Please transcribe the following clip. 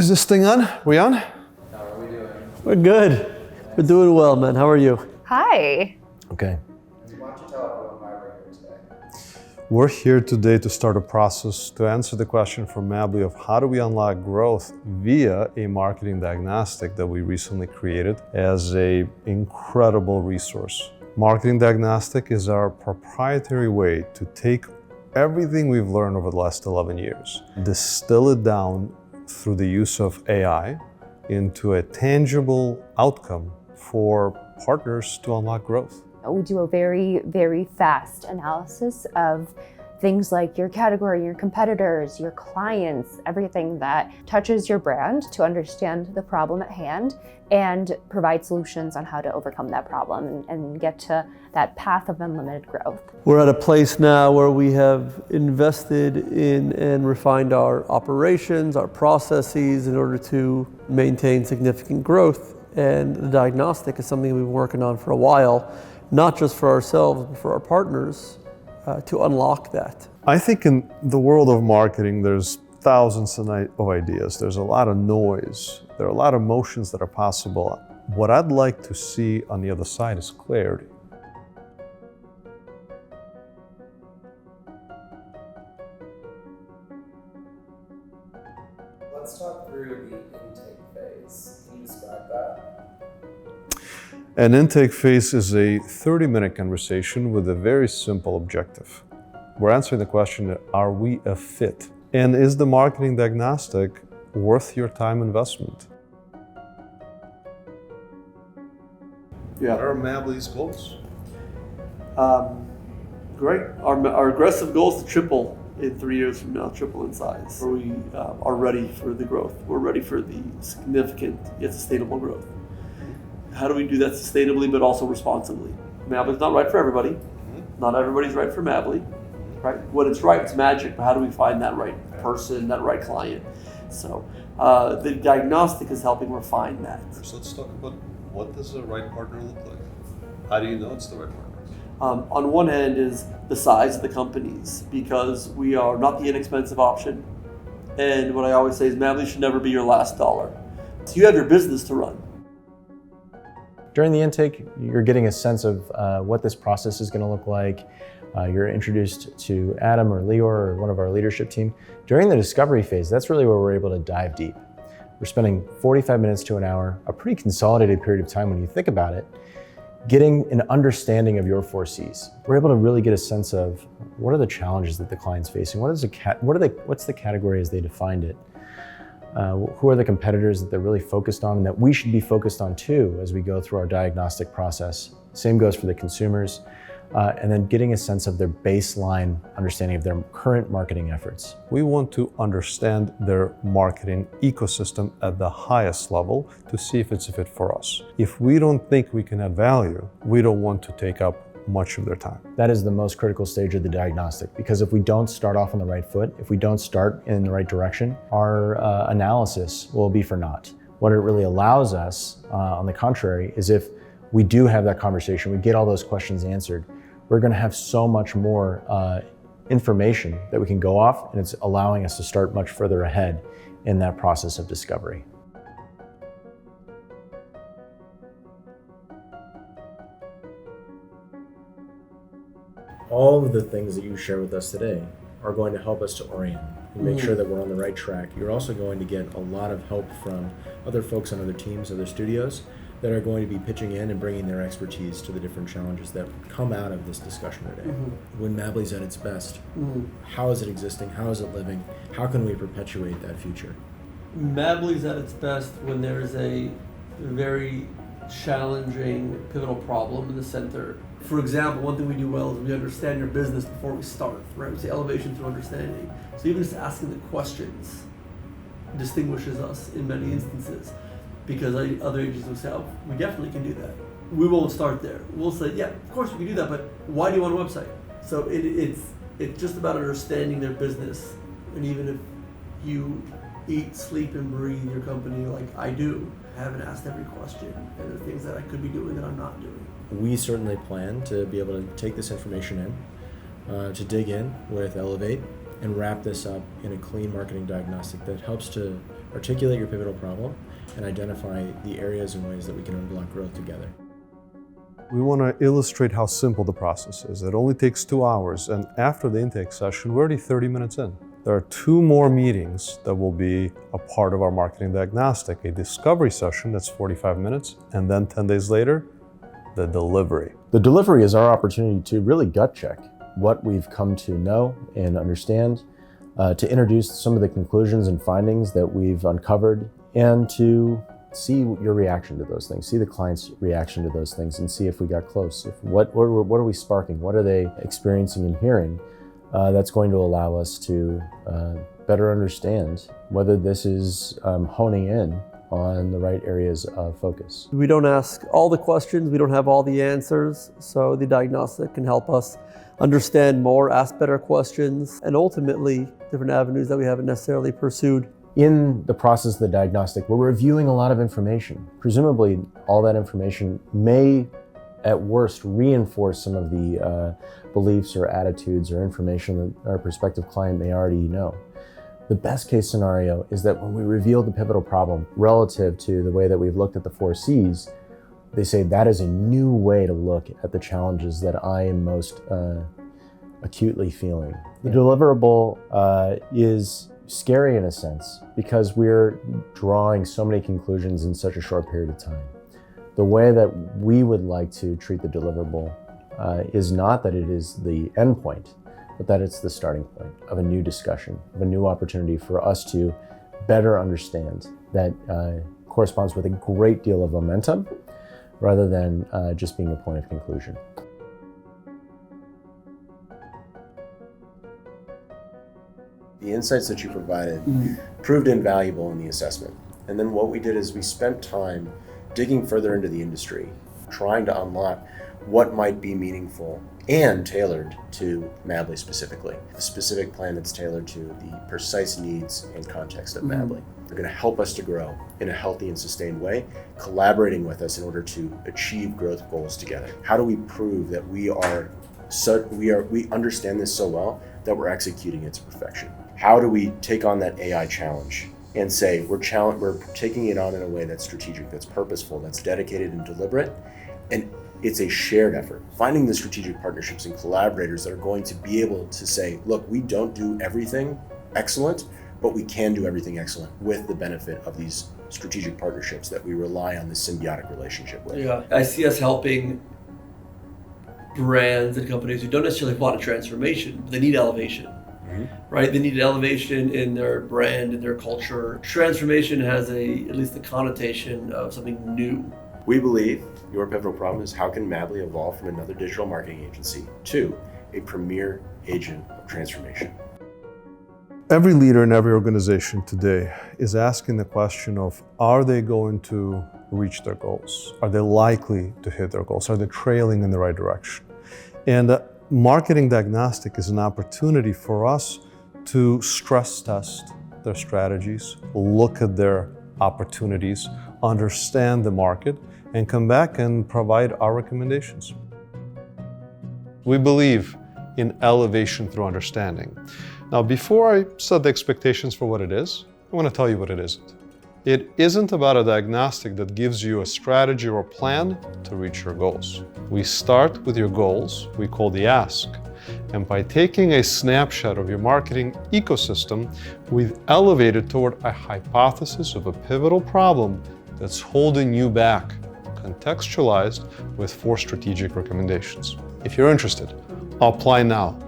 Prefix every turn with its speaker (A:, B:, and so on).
A: Is this thing on? We on?
B: How are we doing?
C: We're good. We're doing well, man. How are you?
D: Hi.
A: Okay.
B: Why don't you tell everyone why we're here today?
A: We're here today to start a process to answer the question from Mabbly of how do we unlock growth via a marketing diagnostic that we recently created as an incredible resource. Marketing Diagnostic is our proprietary way to take everything we've learned over the last 11 years, distill it down through the use of AI into a tangible outcome for partners to unlock growth.
D: We do a very, very fast analysis of things like your category, your competitors, your clients, everything that touches your brand to understand the problem at hand and provide solutions on how to overcome that problem and get to that path of unlimited growth.
C: We're at a place now where we have invested in and refined our operations, our processes in order to maintain significant growth. And the diagnostic is something we've been working on for a while, not just for ourselves, but for our partners to unlock that.
A: I think in the world of marketing, there's thousands of ideas. There's a lot of noise. There are a lot of emotions that are possible. What I'd like to see on the other side is clarity.
B: Let's talk through the intake phase. Can you describe that?
A: An intake phase is a 30-minute conversation with a very simple objective. We're answering the question, are we a fit? And is the marketing diagnostic worth your time investment?
C: Yeah.
A: What are Mabbly's goals?
C: Great. Our aggressive goal is to triple in 3 years from now, triple in size. Where we are ready for the growth. We're ready for the significant yet sustainable growth. How do we do that sustainably but also responsibly? Mabbly's not right for everybody. Not everybody's right for Mabbly. Right? When it's right, it's magic, but how do we find that right person, that right client? So the diagnostic is helping refine that.
A: So let's talk about what does the right partner look like? How do you know it's the right partner?
C: On one hand is the size of the companies, because we are not the inexpensive option. And what I always say is Mabbly should never be your last dollar. So you have your business to run.
E: During the intake, you're getting a sense of what this process is going to look like. You're introduced to Adam or Lior or one of our leadership team. During the discovery phase, that's really where we're able to dive deep. We're spending 45 minutes to an hour, a pretty consolidated period of time when you think about it, getting an understanding of your 4 Cs. We're able to really get a sense of what are the challenges that the client's facing, what's the category as they defined it, who are the competitors that they're really focused on and that we should be focused on too as we go through our diagnostic process. Same goes for the consumers. And then getting a sense of their baseline understanding of their current marketing efforts.
A: We want to understand their marketing ecosystem at the highest level to see if it's a fit for us. If we don't think we can add value, we don't want to take up much of their time.
E: That is the most critical stage of the diagnostic, because if we don't start off on the right foot, if we don't start in the right direction, our analysis will be for naught. What it really allows us, on the contrary, is if we do have that conversation, we get all those questions answered, we're going to have so much more information that we can go off, and it's allowing us to start much further ahead in that process of discovery. All of the things that you share with us today are going to help us to orient and make sure that we're on the right track. You're also going to get a lot of help from other folks on other teams, other studios, that are going to be pitching in and bringing their expertise to the different challenges that come out of this discussion today. When Mabbly's at its best, how is it existing? How is it living? How can we perpetuate that future?
C: Mabbly's at its best when there is a very challenging, pivotal problem in the center. For example, one thing we do well is we understand your business before we start, right? We say elevation through understanding. So even just asking the questions distinguishes us in many instances, because other agencies will say, oh, we definitely can do that. We won't start there. We'll say, yeah, of course we can do that, but why do you want a website? So it's just about understanding their business. And even if you eat, sleep, and breathe your company like I do, I haven't asked every question, and there are things that I could be doing that I'm not doing.
E: We certainly plan to be able to take this information in, to dig in with Elevate, and wrap this up in a clean marketing diagnostic that helps to articulate your pivotal problem, and identify the areas and ways that we can unblock growth together.
A: We want to illustrate how simple the process is. It only takes 2 hours, and after the intake session, we're already 30 minutes in. There are 2 more meetings that will be a part of our marketing diagnostic, a discovery session that's 45 minutes, and then 10 days later, the delivery.
E: The delivery is our opportunity to really gut check what we've come to know and understand, to introduce some of the conclusions and findings that we've uncovered, and to see your reaction to those things, see the client's reaction to those things, and see if we got close. What are we sparking? What are they experiencing and hearing that's going to allow us to better understand whether this is honing in on the right areas of focus.
C: We don't ask all the questions, we don't have all the answers, so the diagnostic can help us understand more, ask better questions, and ultimately different avenues that we haven't necessarily pursued.
E: In the process of the diagnostic, we're reviewing a lot of information. Presumably, all that information may, at worst, reinforce some of the beliefs or attitudes or information that our prospective client may already know. The best case scenario is that when we reveal the pivotal problem relative to the way that we've looked at the 4 C's, they say that is a new way to look at the challenges that I am most acutely feeling. The deliverable is scary in a sense because we're drawing so many conclusions in such a short period of time. The way that we would like to treat the deliverable is not that it is the end point, but that it's the starting point of a new discussion, of a new opportunity for us to better understand that corresponds with a great deal of momentum rather than just being a point of conclusion. The insights that you provided proved invaluable in the assessment. And then what we did is we spent time digging further into the industry, trying to unlock what might be meaningful and tailored to Mabbly specifically. A specific plan that's tailored to the precise needs and context of Mabbly. They're going to help us to grow in a healthy and sustained way, collaborating with us in order to achieve growth goals together. How do we prove that we understand this so well that we're executing it to perfection? How do we take on that AI challenge and say we're taking it on in a way that's strategic, that's purposeful, that's dedicated and deliberate, and it's a shared effort. Finding the strategic partnerships and collaborators that are going to be able to say, look, we don't do everything excellent, but we can do everything excellent with the benefit of these strategic partnerships that we rely on this symbiotic relationship with.
C: Yeah, I see us helping brands and companies who don't necessarily want a transformation, but they need elevation. Right? They need elevation in their brand, in their culture. Transformation has at least the connotation of something new.
E: We believe your pivotal problem is how can Mabbly evolve from another digital marketing agency to a premier agent of transformation?
A: Every leader in every organization today is asking the question of, are they going to reach their goals? Are they likely to hit their goals? Are they trailing in the right direction? And marketing diagnostic is an opportunity for us to stress test their strategies, look at their opportunities, understand the market, and come back and provide our recommendations. We believe in elevation through understanding. Now, before I set the expectations for what it is, I want to tell you what it isn't. It isn't about a diagnostic that gives you a strategy or a plan to reach your goals. We start with your goals, we call the ask. And by taking a snapshot of your marketing ecosystem, we've elevated toward a hypothesis of a pivotal problem that's holding you back, contextualized with 4 strategic recommendations. If you're interested, apply now.